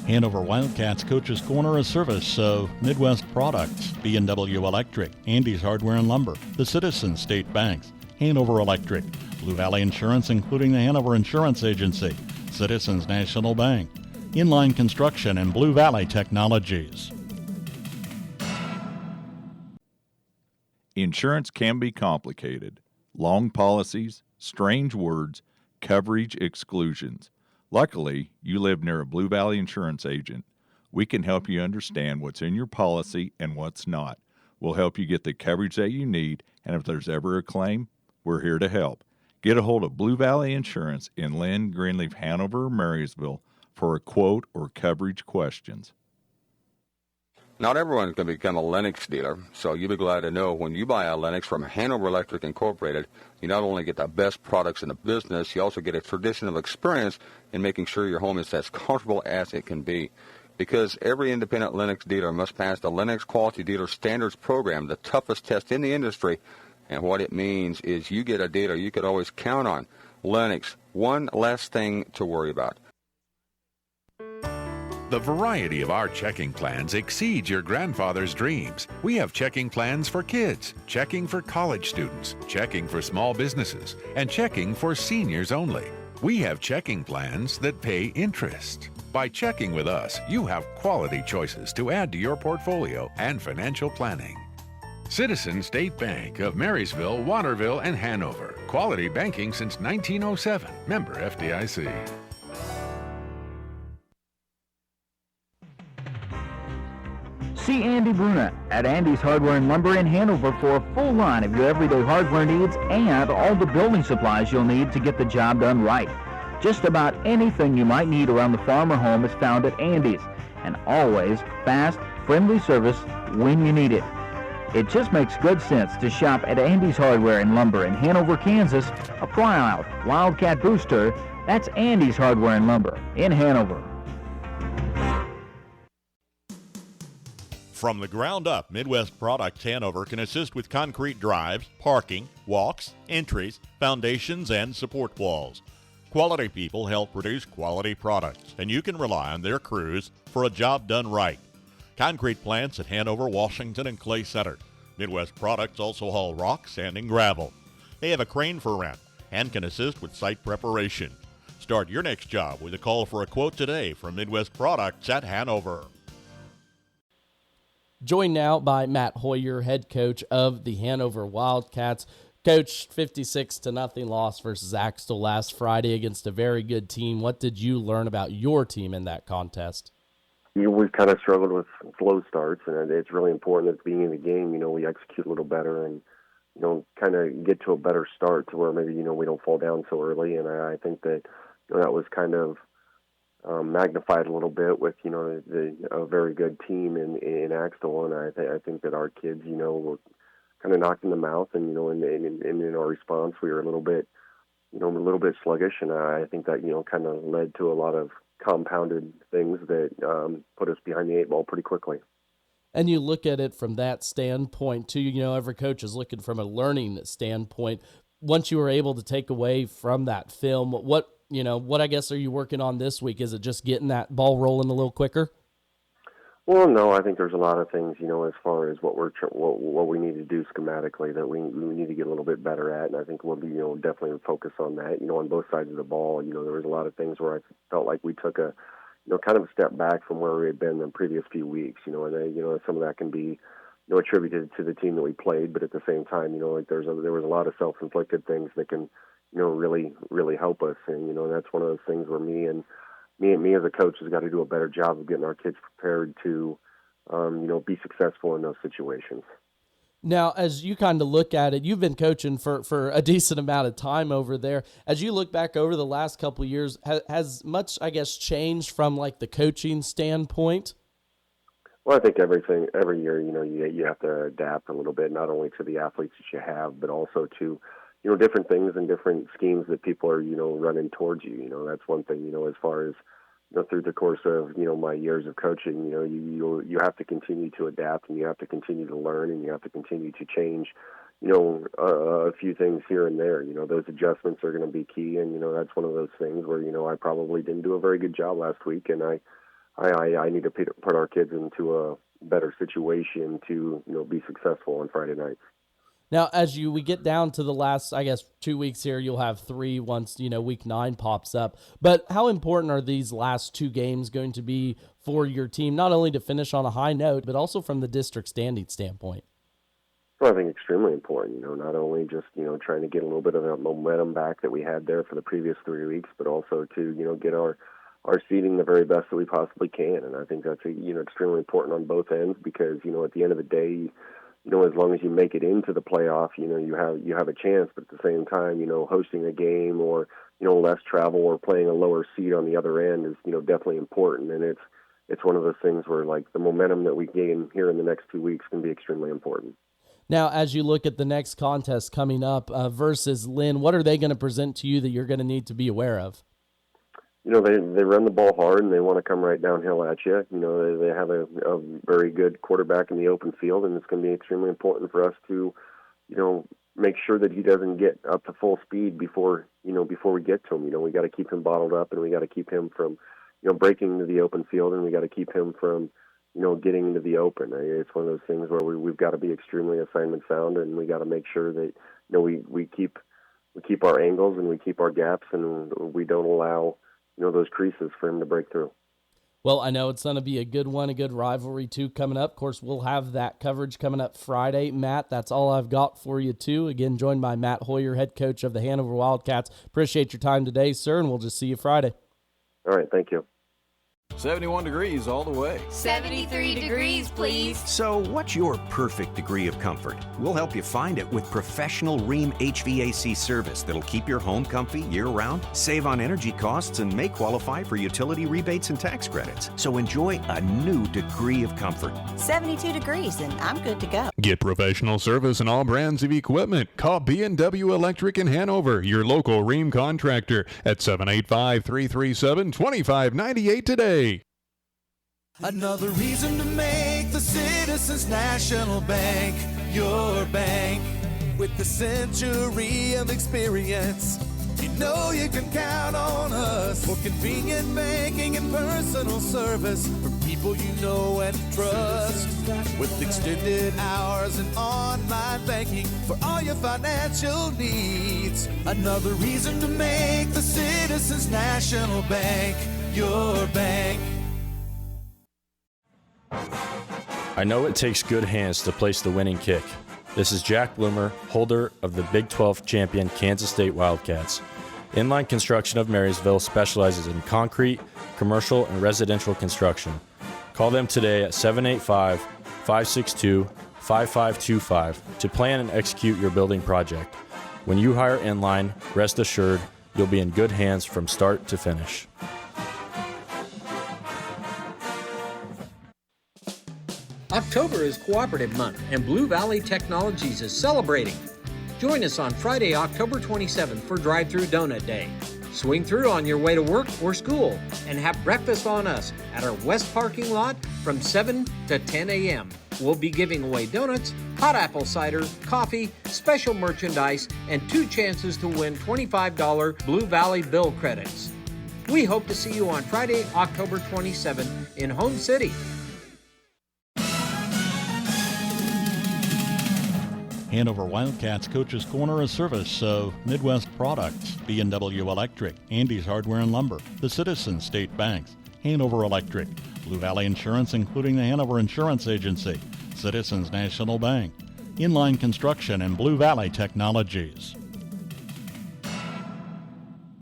Hanover Wildcats Coach's Corner, a service of Midwest Products, B&W Electric, Andy's Hardware and Lumber, the Citizens State Banks, Hanover Electric, Blue Valley Insurance, including the Hanover Insurance Agency, Citizens National Bank, Inline Construction, and Blue Valley Technologies. Insurance can be complicated. Long policies, strange words, coverage exclusions. Luckily, you live near a Blue Valley Insurance agent. We can help you understand what's in your policy and what's not. We'll help you get the coverage that you need, and if there's ever a claim, we're here to help. Get a hold of Blue Valley Insurance in Lynn, Greenleaf, Hanover, or Marysville for a quote or coverage questions. Not everyone can become a Lennox dealer, so you'll be glad to know when you buy a Lennox from Hanover Electric Incorporated, you not only get the best products in the business, you also get a traditional experience in making sure your home is as comfortable as it can be. Because every independent Lennox dealer must pass the Lennox Quality Dealer Standards Program, the toughest test in the industry. And what it means is you get a dealer you could always count on. Lennox, one less thing to worry about. The variety of our checking plans exceeds your grandfather's dreams. We have checking plans for kids, checking for college students, checking for small businesses, and checking for seniors only. We have checking plans that pay interest. By checking with us, you have quality choices to add to your portfolio and financial planning. Citizens State Bank of Marysville, Waterville, and Hanover. Quality banking since 1907. Member FDIC. See Andy Bruna at Andy's Hardware and Lumber in Hanover for a full line of your everyday hardware needs and all the building supplies you'll need to get the job done right. Just about anything you might need around the farm or home is found at Andy's, and always fast, friendly service when you need it. It just makes good sense to shop at Andy's Hardware and Lumber in Hanover, Kansas, a proud Wildcat booster. That's Andy's Hardware and Lumber in Hanover. From the ground up, Midwest Products Hanover can assist with concrete drives, parking, walks, entries, foundations, and support walls. Quality people help produce quality products, and you can rely on their crews for a job done right. Concrete plants at Hanover, Washington, and Clay Center. Midwest Products also haul rock, sand, and gravel. They have a crane for rent and can assist with site preparation. Start your next job with a call for a quote today from Midwest Products at Hanover. Joined now by Matt Hoyer, head coach of the Hanover Wildcats. Coach, 56-0 loss versus Axtell last Friday against a very good team. What did you learn about your team in that contest? We've kind of struggled with slow starts, and it's really important at the beginning of the game, we execute a little better and, kind of get to a better start to where maybe, we don't fall down so early. And I think that that was kind of magnified a little bit with, a very good team in Axtell. And I think that our kids, were kind of knocked in the mouth, and, in our response, we were a little bit sluggish. And I think that, kind of led to a lot of compounded things that put us behind the eight ball pretty quickly. And you look at it from that standpoint too, every coach is looking from a learning standpoint. Once you were able to take away from that film, what I guess are you working on this week? Is it just getting that ball rolling a little quicker? Well, no, I think there's a lot of things, as far as what we need to do schematically that we need to get a little bit better at, and I think we'll be, definitely focus on that, on both sides of the ball. There was a lot of things where I felt like we took a, kind of a step back from where we had been the previous few weeks, and some of that can be, attributed to the team that we played, but at the same time, there was a lot of self-inflicted things that can, really, really help us, and, that's one of those things where me as a coach has got to do a better job of getting our kids prepared to, be successful in those situations. Now, as you kind of look at it, you've been coaching for a decent amount of time over there. As you look back over the last couple of years, has much, I guess, changed from like the coaching standpoint? Well, I think every year, you have to adapt a little bit, not only to the athletes that you have, but also to, different things and different schemes that people are, running towards you. That's one thing, as far as, through the course of, my years of coaching, you have to continue to adapt, and you have to continue to learn, and you have to continue to change, a few things here and there. Those adjustments are going to be key, and, that's one of those things where, I probably didn't do a very good job last week, and I I need to put our kids into a better situation to be successful on Friday nights. Now, as we get down to the last, I guess, 2 weeks here, you'll have 3 once, week 9 pops up. But how important are these last 2 games going to be for your team, not only to finish on a high note, but also from the district standing standpoint? Well, I think extremely important, not only just, trying to get a little bit of that momentum back that we had there for the previous 3 weeks, but also to, get our seeding the very best that we possibly can. And I think that's, extremely important on both ends because, at the end of the day, as long as you make it into the playoff, you have a chance. But at the same time, hosting a game or, less travel or playing a lower seed on the other end is, definitely important. And it's one of those things where, like, the momentum that we gain here in the next 2 weeks can be extremely important. Now, as you look at the next contest coming up versus Lynn, what are they going to present to you that you're going to need to be aware of? They run the ball hard and they want to come right downhill at you. They have a very good quarterback in the open field, and it's going to be extremely important for us to, make sure that he doesn't get up to full speed before we get to him. We got to keep him bottled up, and we got to keep him from, breaking into the open field, and we got to keep him from, getting into the open. It's one of those things where we've got to be extremely assignment sound, and we got to make sure that, we keep our angles and we keep our gaps, and we don't allow those creases for him to break through. Well, I know it's going to be a good one, a good rivalry, too, coming up. Of course, we'll have that coverage coming up Friday. Matt, that's all I've got for you, too. Again, joined by Matt Hoyer, head coach of the Hanover Wildcats. Appreciate your time today, sir, and we'll just see you Friday. All right, thank you. 71 degrees all the way. 73 degrees, please. So what's your perfect degree of comfort? We'll help you find it with professional Rheem HVAC service that'll keep your home comfy year-round, save on energy costs, and may qualify for utility rebates and tax credits. So enjoy a new degree of comfort. 72 degrees, and I'm good to go. Get professional service in all brands of equipment. Call KNDY Electric in Hanover, your local Rheem contractor, at 785-337-2598 today. Another reason to make the Citizens National Bank your bank. With the century of experience, you know you can count on us for convenient banking and personal service for people you know and trust. With extended hours and online banking for all your financial needs. Another reason to make the Citizens National Bank your bank. I know it takes good hands to place the winning kick. This is Jack Bloomer, holder of the Big 12 champion Kansas State Wildcats. Inline Construction of Marysville specializes in concrete, commercial, and residential construction. Call them today at 785-562-5525 to plan and execute your building project. When you hire Inline, rest assured you'll be in good hands from start to finish. October is Cooperative Month, and Blue Valley Technologies is celebrating. Join us on Friday, October 27th for Drive-Thru Donut Day. Swing through on your way to work or school and have breakfast on us at our west parking lot from 7 to 10 a.m. We'll be giving away donuts, hot apple cider, coffee, special merchandise, and 2 chances to win $25 Blue Valley bill credits. We hope to see you on Friday, October 27th in Home City. Hanover Wildcats Coach's Corner, a service of Midwest Products, KNDY Electric, Andy's Hardware and Lumber, the Citizens State Banks, Hanover Electric, Blue Valley Insurance including the Hanover Insurance Agency, Citizens National Bank, Inline Construction, and Blue Valley Technologies.